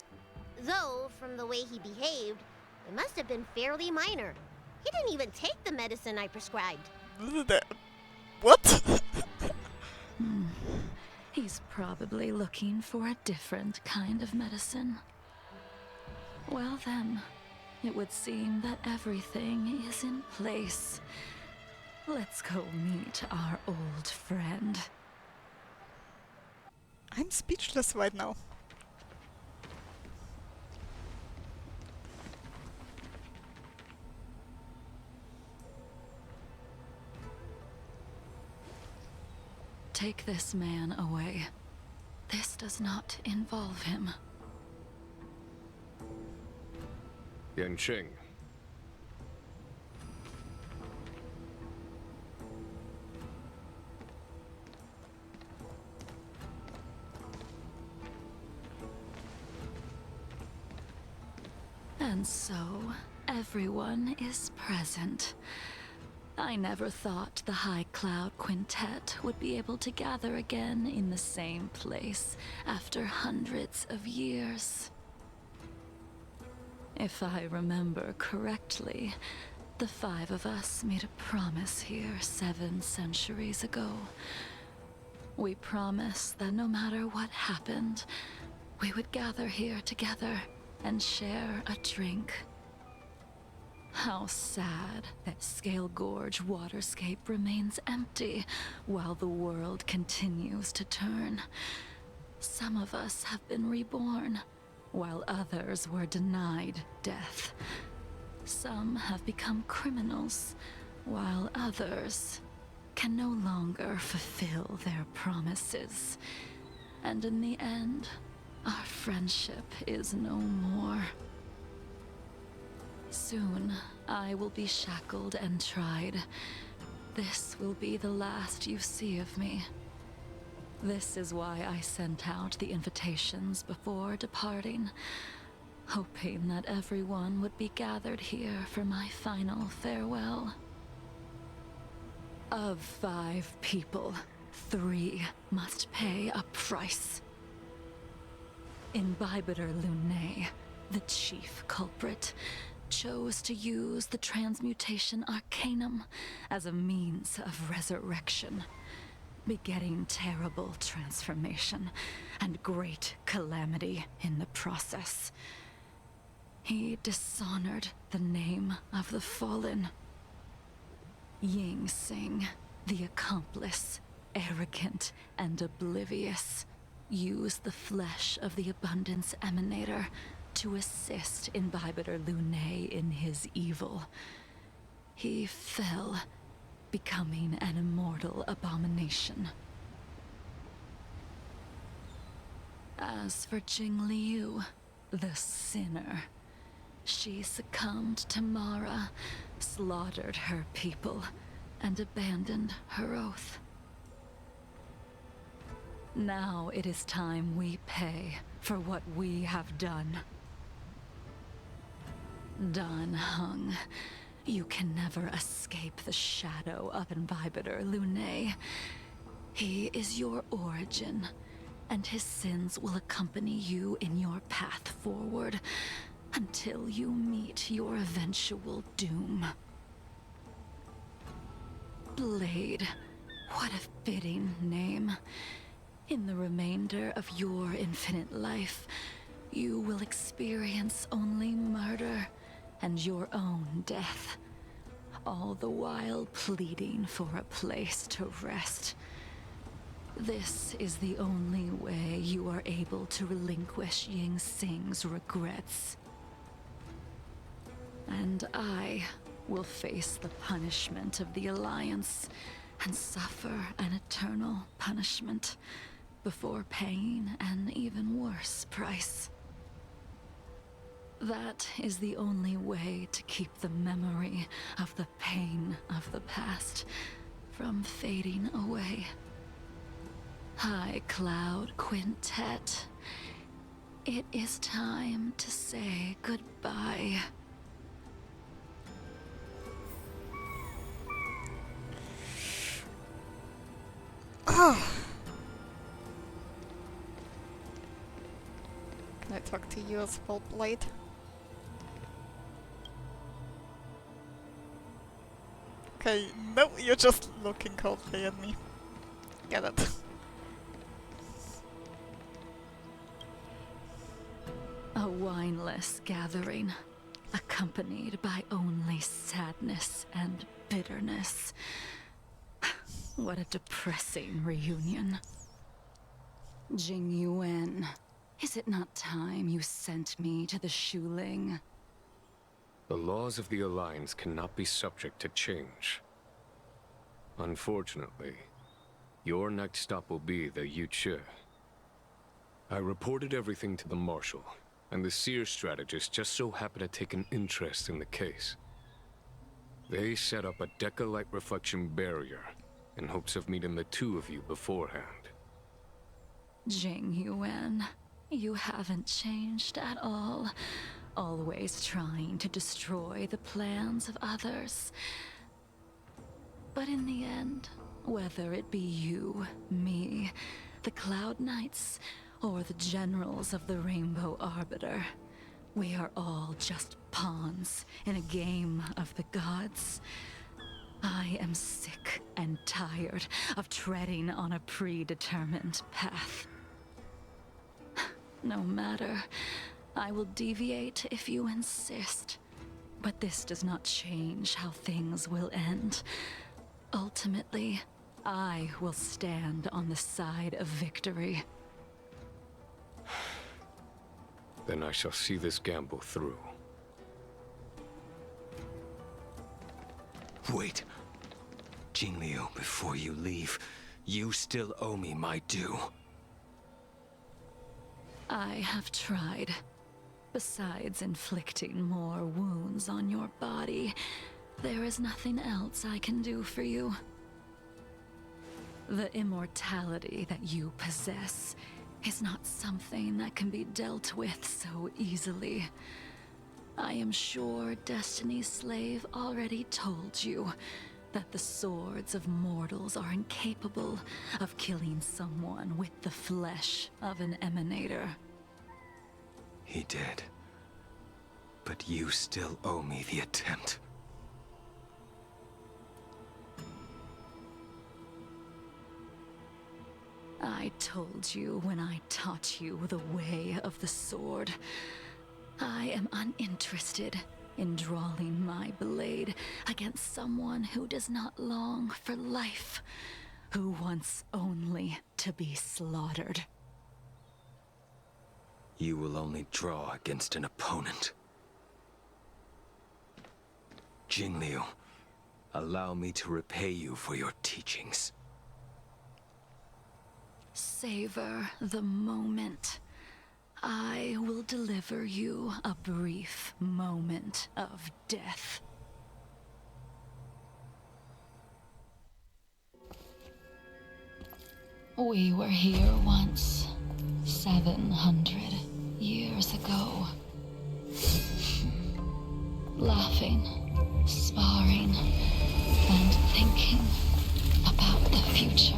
Though, from the way he behaved, it must have been fairly minor. He didn't even take the medicine I prescribed. What? He's probably looking for a different kind of medicine. Well then, it would seem that everything is in place. Let's go meet our old friend. I'm speechless right now. Take this man away. This does not involve him. Yanqing. And so, everyone is present. I never thought the High Cloud Quintet would be able to gather again in the same place after hundreds of years. If I remember correctly, the 5 of us made a promise here 7 centuries ago. We promised that no matter what happened, we would gather here together and share a drink. How sad that Scale Gorge waterscape remains empty while the world continues to turn. Some of us have been reborn, while others were denied death. Some have become criminals, while others can no longer fulfill their promises. And in the end, our friendship is no more. Soon, I will be shackled and tried. This will be the last you see of me. This is why I sent out the invitations before departing, hoping that everyone would be gathered here for my final farewell. Of 5 people, 3 must pay a price. Imbibitor Lunae, the chief culprit, chose to use the transmutation arcanum as a means of resurrection, begetting terrible transformation and great calamity in the process. He dishonored the name of the fallen. Ying Sing, the accomplice, arrogant and oblivious, used the flesh of the Abundance Emanator to assist Imbibitor Lunae in his evil. He fell, becoming an immortal abomination. As for Jingliu, the sinner, she succumbed to Mara, slaughtered her people, and abandoned her oath. Now it is time we pay for what we have done. Dan Heng, you can never escape the shadow of Imbibitor Lunae. He is your origin, and his sins will accompany you in your path forward until you meet your eventual doom. Blade, what a fitting name. In the remainder of your infinite life, you will experience only murder and your own death, all the while pleading for a place to rest. This is the only way you are able to relinquish Ying Sing's regrets. And I will face the punishment of the Alliance and suffer an eternal punishment, before paying an even worse price. That is the only way to keep the memory of the pain of the past from fading away. High Cloud Quintet, it is time to say goodbye. Can I talk to you as well, Blade? Okay, no, you're just looking coldly at me. Get it. A wineless gathering, accompanied by only sadness and bitterness. What a depressing reunion. Jingyuan, is it not time you sent me to the Shuling? The laws of the Alliance cannot be subject to change. Unfortunately, your next stop will be the Yuchi. I reported everything to the Marshal, and the Seer strategist just so happened to take an interest in the case. They set up a Deca-light reflection barrier in hopes of meeting the two of you beforehand. Jingyuan, you haven't changed at all. Always trying to destroy the plans of others. But in the end, whether it be you, me, the Cloud Knights, or the generals of the Rainbow Arbiter, we are all just pawns in a game of the gods. I am sick and tired of treading on a predetermined path. No matter, I will deviate if you insist. But this does not change how things will end. Ultimately, I will stand on the side of victory. Then I shall see this gamble through. Wait. Jingliu, before you leave, you still owe me my due. I have tried. Besides inflicting more wounds on your body, there is nothing else I can do for you. The immortality that you possess is not something that can be dealt with so easily. I am sure Destiny's Slave already told you that the swords of mortals are incapable of killing someone with the flesh of an emanator. He did. But you still owe me the attempt. I told you when I taught you the way of the sword. I am uninterested in drawing my blade against someone who does not long for life, who wants only to be slaughtered. You will only draw against an opponent. Jingliu, allow me to repay you for your teachings. Savor the moment. I will deliver you a brief moment of death. We were here once, 700 years ago. Laughing, sparring, and thinking about the future.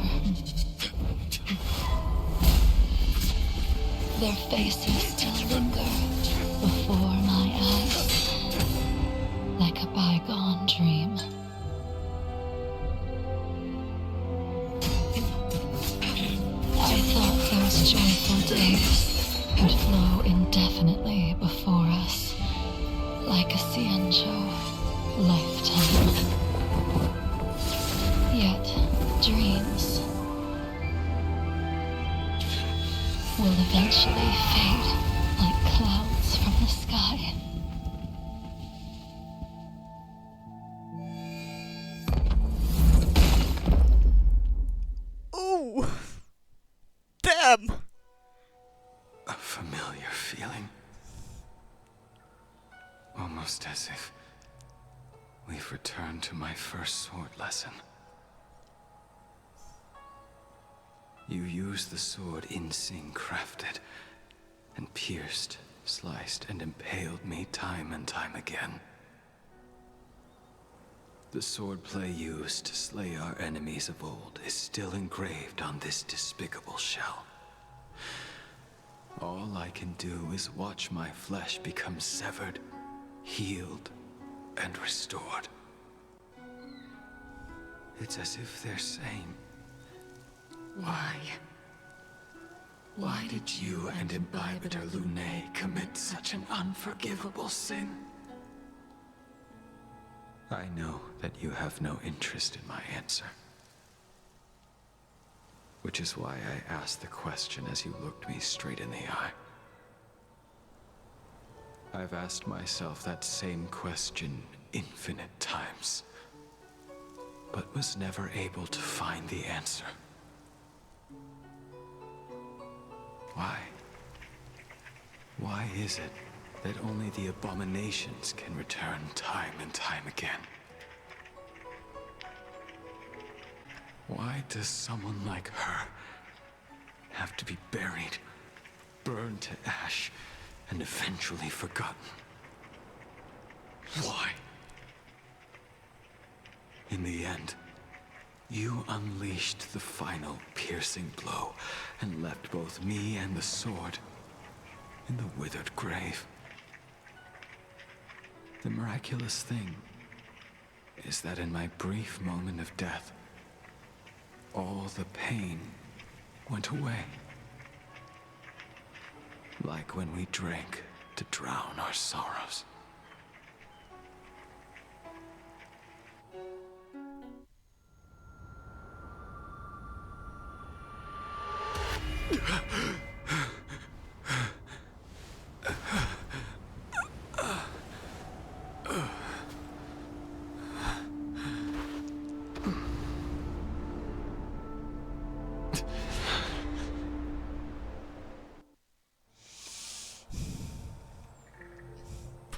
Their faces still linger before my eyes, like a bygone dream. I thought those joyful days would flow indefinitely before us, like a Cienjo lifetime. Yet, dreams will eventually fade like clouds from the sky. Ooh! Damn! familiar feeling. Almost as if we've returned to my first sword lesson. You used the sword Insing crafted, and pierced, sliced, and impaled me time and time again. The swordplay used to slay our enemies of old is still engraved on this despicable shell. All I can do is watch my flesh become severed, healed, and restored. It's as if they're saying, Why? Why did you and Imbibitor Lunae commit such an unforgivable sin? I know that you have no interest in my answer. Which is why I asked the question as you looked me straight in the eye. I've asked myself that same question infinite times, but was never able to find the answer. Why? Why is it that only the abominations can return time and time again? Why does someone like her have to be buried, burned to ash, and eventually forgotten? Why? In the end, you unleashed the final piercing blow and left both me and the sword in the withered grave. The miraculous thing is that in my brief moment of death, all the pain went away. Like when we drank to drown our sorrows.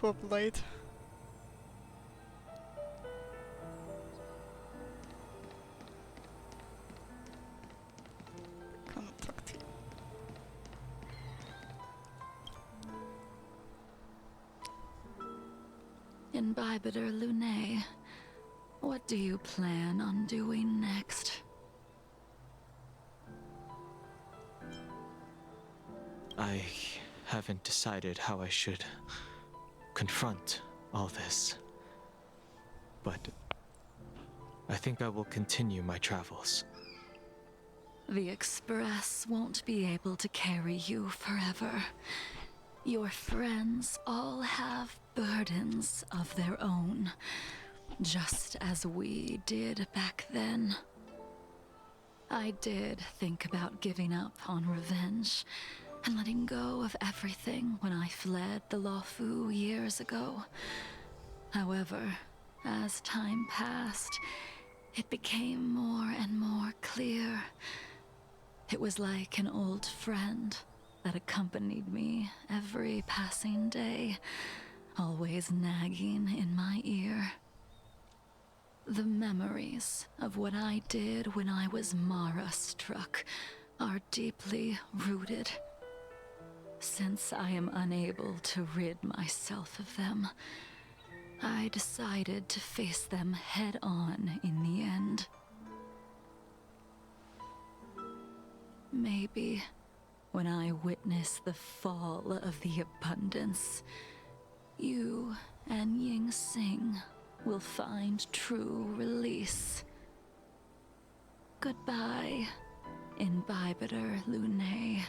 Poor Blade. Cannot talk to you. Imbibitor Lunae, what do you plan on doing next? I haven't decided how I should confront all this. But I think I will continue my travels. The Express won't be able to carry you forever. Your friends all have burdens of their own, just as we did back then. I did think about giving up on revenge and letting go of everything when I fled the Luofu years ago. However, as time passed, it became more and more clear. It was like an old friend that accompanied me every passing day, always nagging in my ear. The memories of what I did when I was Mara-struck are deeply rooted. Since I am unable to rid myself of them, I decided to face them head-on in the end. Maybe when I witness the fall of the abundance, you and Ying Sing will find true release. Goodbye, Imbibitor Lunae.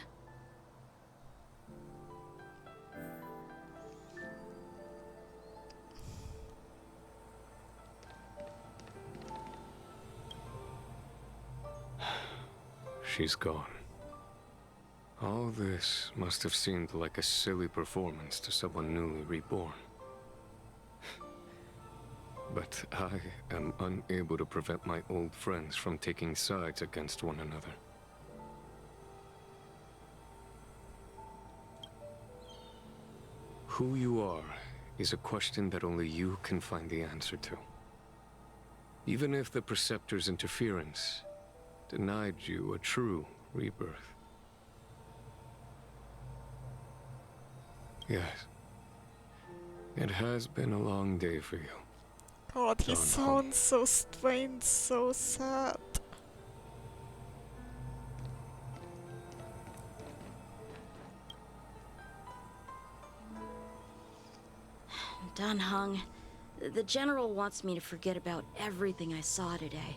She's gone. All this must have seemed like a silly performance to someone newly reborn. But I am unable to prevent my old friends from taking sides against one another. Who you are is a question that only you can find the answer to. Even if the Preceptor's interference denied you a true rebirth. Yes. It has been a long day for you. God, he Dan Heng. sounds so strange, so sad. Dan Heng, the General wants me to forget about everything I saw today.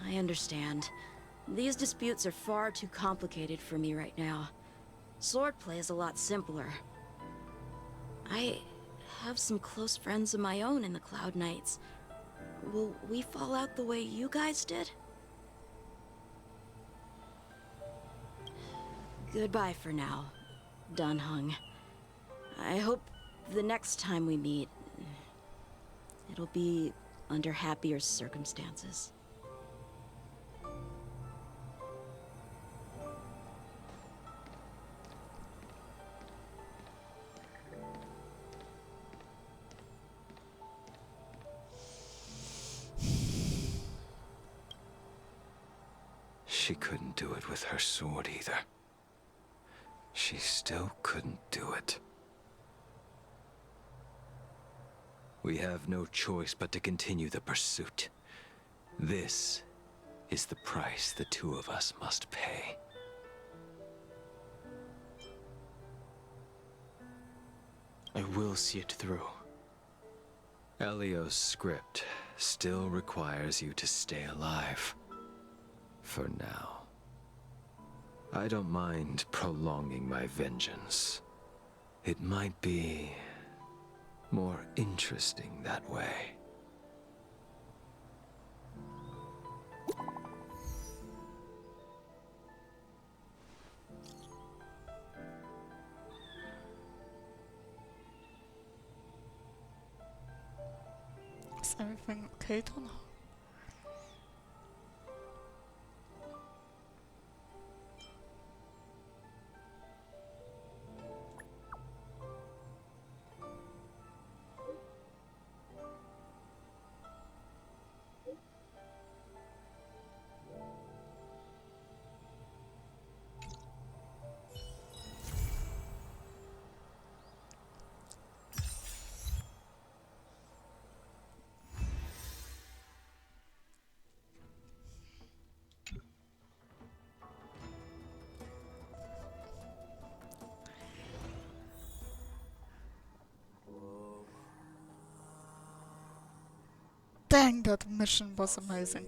I understand. These disputes are far too complicated for me right now. Swordplay is a lot simpler. I have some close friends of my own in the Cloud Knights. Will we fall out the way you guys did? Goodbye for now, Dan Heng. I hope the next time we meet, it'll be under happier circumstances. She couldn't do it with her sword either. She still couldn't do it. We have no choice but to continue the pursuit. This is the price the two of us must pay. I will see it through. Elio's script still requires you to stay alive. For now. I don't mind prolonging my vengeance. It might be more interesting that way. Is everything okay, Donna? Dang, that mission was amazing.